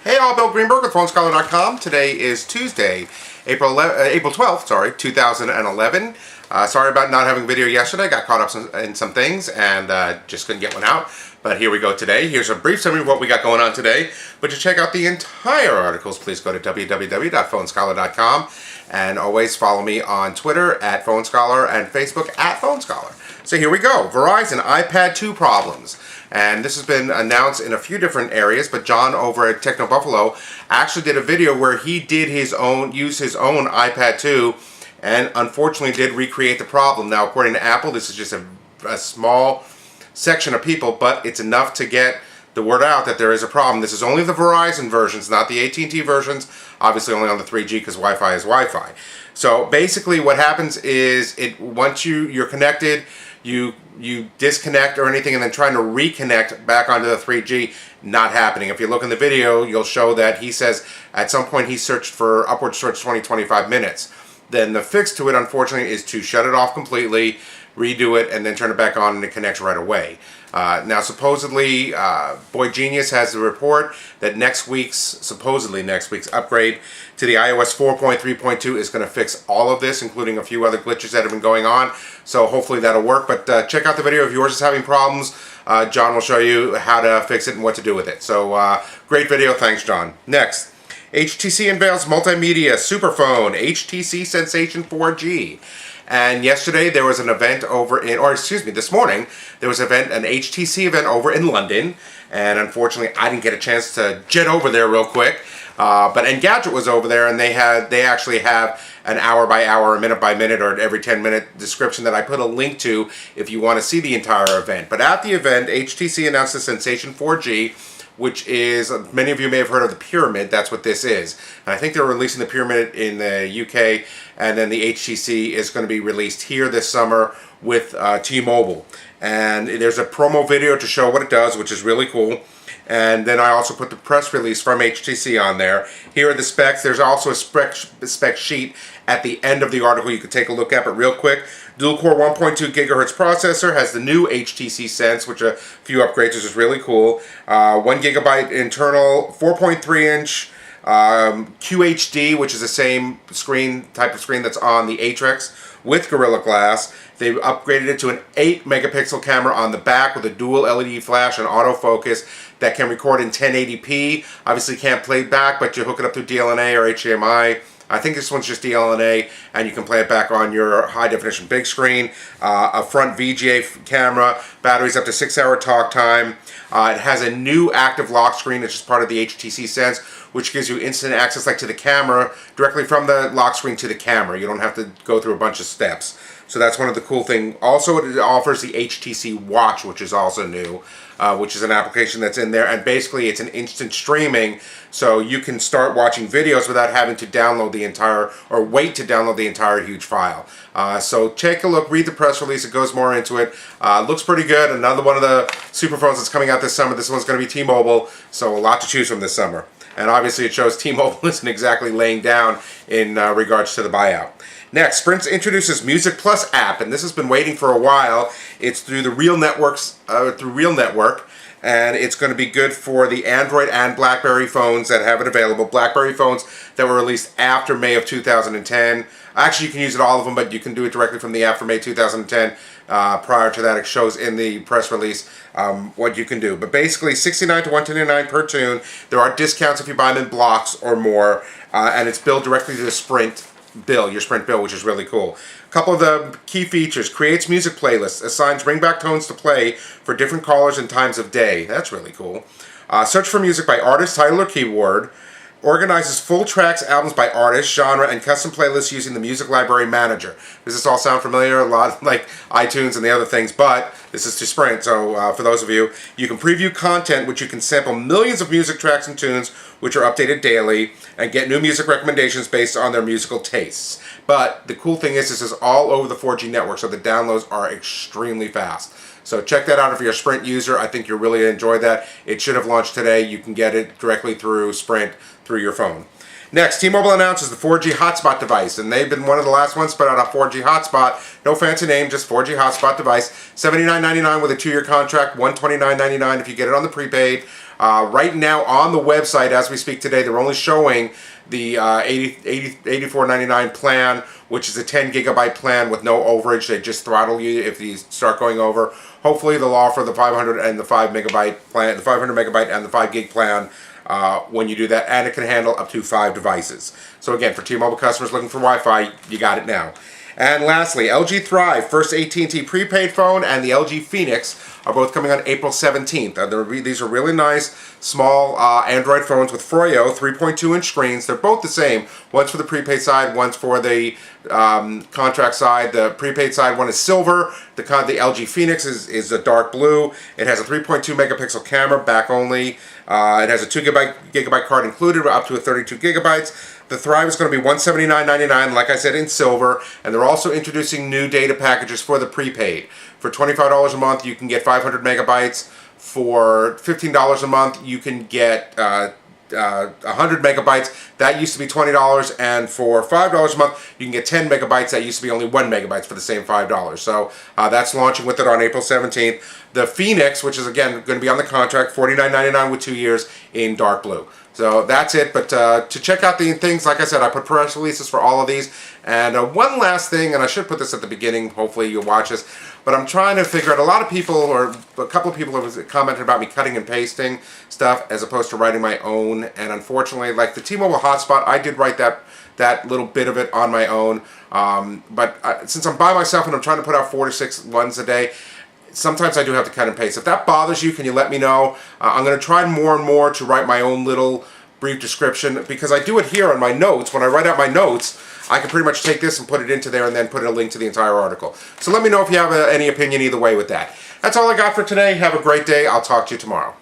Hey all, Bill Greenberg with PhoneScholar.com. Today is Tuesday, April 12th, 2011. Sorry about not having a video yesterday. Got caught up in some things and just couldn't get one out. But here we go today. Here's a brief summary of what we got going on today. But to check out the entire articles, please go to www.PhoneScholar.com. And always follow me on Twitter at PhoneScholar and Facebook at PhoneScholar. So here we go. Verizon iPad 2 problems. And this has been announced in a few different areas, but John over at Techno Buffalo actually did a video where he did use his own iPad 2 and unfortunately did recreate the problem. Now, according to Apple, this is just a small section of people, but it's enough to get the word out that there is a problem. This is only the Verizon versions, not the AT&T versions, obviously only on the 3G because Wi-Fi is Wi-Fi. So basically what happens is once you're connected, you disconnect or anything and then trying to reconnect back onto the 3G, not happening. If you look in the video, you'll show that he says at some point he searched for upwards towards 20-25 minutes. Then the fix to it, unfortunately, is to shut it off completely, redo it, and then turn it back on and it connects right away. Now, supposedly, Boy Genius has the report that supposedly next week's upgrade to the iOS 4.3.2 is going to fix all of this, including a few other glitches that have been going on. So hopefully that'll work. But check out the video if yours is having problems. John will show you how to fix it and what to do with it. So great video. Thanks, John. Next, HTC unveils multimedia superphone HTC Sensation 4G. And yesterday there was an event this morning there was an HTC event over in London, and unfortunately I didn't get a chance to jet over there real quick. But Engadget was over there, and they actually have an hour by hour, a minute by minute, or every 10-minute description that I put a link to if you want to see the entire event. But at the event, HTC announced the Sensation 4G, which is, many of you may have heard of the Pyramid. That's what this is. And I think they're releasing the Pyramid in the UK, and then the HTC is going to be released here this summer with T-Mobile. And there's a promo video to show what it does, which is really cool. And then I also put the press release from HTC on there. Here are the specs. There's also a spec sheet at the end of the article you can take a look at, but real quick. Dual-core 1.2 gigahertz processor, has the new HTC Sense, which a few upgrades, which is really cool. 1 gigabyte internal, 4.3-inch QHD, which is the same type of screen that's on the Atrix with Gorilla Glass. They've upgraded it to an 8 megapixel camera on the back with a dual LED flash and autofocus that can record in 1080p. Obviously can't play back, but you hook it up through DLNA or HDMI. I think this one's just DLNA, and you can play it back on your high-definition big screen. A front VGA camera, batteries up to 6-hour talk time. It has a new active lock screen, which is part of the HTC Sense, which gives you instant access to the camera, directly from the lock screen to the camera. You don't have to go through a bunch of steps. So that's one of the cool things. Also, it offers the HTC Watch, which is also new, which is an application that's in there. And basically, it's an instant streaming, so you can start watching videos without having to download the entire, or wait to download the entire huge file. So take a look, read the press release. It goes more into it. Looks pretty good. Another one of the superphones that's coming out this summer. This one's going to be T-Mobile, so a lot to choose from this summer. And obviously, it shows T-Mobile isn't exactly laying down in regards to the buyout. Next, Sprint introduces Music Plus app, and this has been waiting for a while. It's through the Real Network, and it's going to be good for the Android and BlackBerry phones that have it available. BlackBerry phones that were released after May of 2010. Actually, you can use it all of them, but you can do it directly from the app for May 2010. Prior to that, it shows in the press release what you can do. But basically, $69 to $129 per tune. There are discounts if you buy them in blocks or more, and it's billed directly to the Sprint bill, your Sprint bill, which is really cool. A couple of the key features: creates music playlists, assigns ringback tones to play for different callers and times of day. That's really cool. Search for music by artist, title, or keyword. Organizes full tracks, albums by artist, genre, and custom playlists using the Music Library Manager. Does this all sound familiar? A lot like iTunes and the other things, but this is to Sprint, so for those of you, you can preview content, which you can sample millions of music tracks and tunes, which are updated daily, and get new music recommendations based on their musical tastes. But the cool thing is, this is all over the 4G network, so the downloads are extremely fast. So check that out if you're a Sprint user. I think you'll really enjoy that. It should have launched today. You can get it directly through Sprint through your phone. Next, T-Mobile announces the 4G hotspot device, and they've been one of the last ones to put out a 4G hotspot. No fancy name, just 4G hotspot device. $79.99 with a 2-year contract, $129.99 if you get it on the prepaid. Right now on the website, as we speak today, they're only showing the $84.99 plan, which is a 10 gigabyte plan with no overage. They just throttle you if you start going over. Hopefully they'll offer the 500 and the 5 megabyte plan, the 500 megabyte and the 5 gig plan when you do that, and it can handle up to 5 devices. So again, for T-Mobile customers looking for Wi-Fi, you got it now. And lastly, LG Thrive, first AT&T prepaid phone, and the LG Phoenix are both coming on April 17th. These are really nice, small Android phones with Froyo 3.2-inch screens. They're both the same. One's for the prepaid side, one's for the contract side. The prepaid side one is silver. The LG Phoenix is a dark blue. It has a 3.2 megapixel camera, back only. It has a 2 gigabyte card included, up to a 32 gigabytes. The Thrive is going to be $179.99, like I said, in silver, and they're also introducing new data packages for the prepaid. For $25 a month, you can get 500 megabytes. For $15 a month, you can get 100 megabytes. That used to be $20, and for $5 a month, you can get 10 megabytes. That used to be only 1 megabyte for the same $5. So that's launching with it on April 17th. The Phoenix, which is again going to be on the contract, $49.99 with 2 years in dark blue. So that's it, but to check out the things, like I said, I put press releases for all of these. And one last thing, and I should put this at the beginning, hopefully you'll watch this, but I'm trying to figure out, a lot of people, or a couple of people have commented about me cutting and pasting stuff as opposed to writing my own, and unfortunately, like the T-Mobile hotspot, I did write that little bit of it on my own, but since I'm by myself and I'm trying to put out 4 to 6 ones a day, sometimes I do have to cut and paste. If that bothers you, can you let me know? I'm going to try more and more to write my own little brief description, because I do it here on my notes. When I write out my notes, I can pretty much take this and put it into there and then put a link to the entire article. So let me know if you have any opinion either way with that. That's all I got for today. Have a great day. I'll talk to you tomorrow.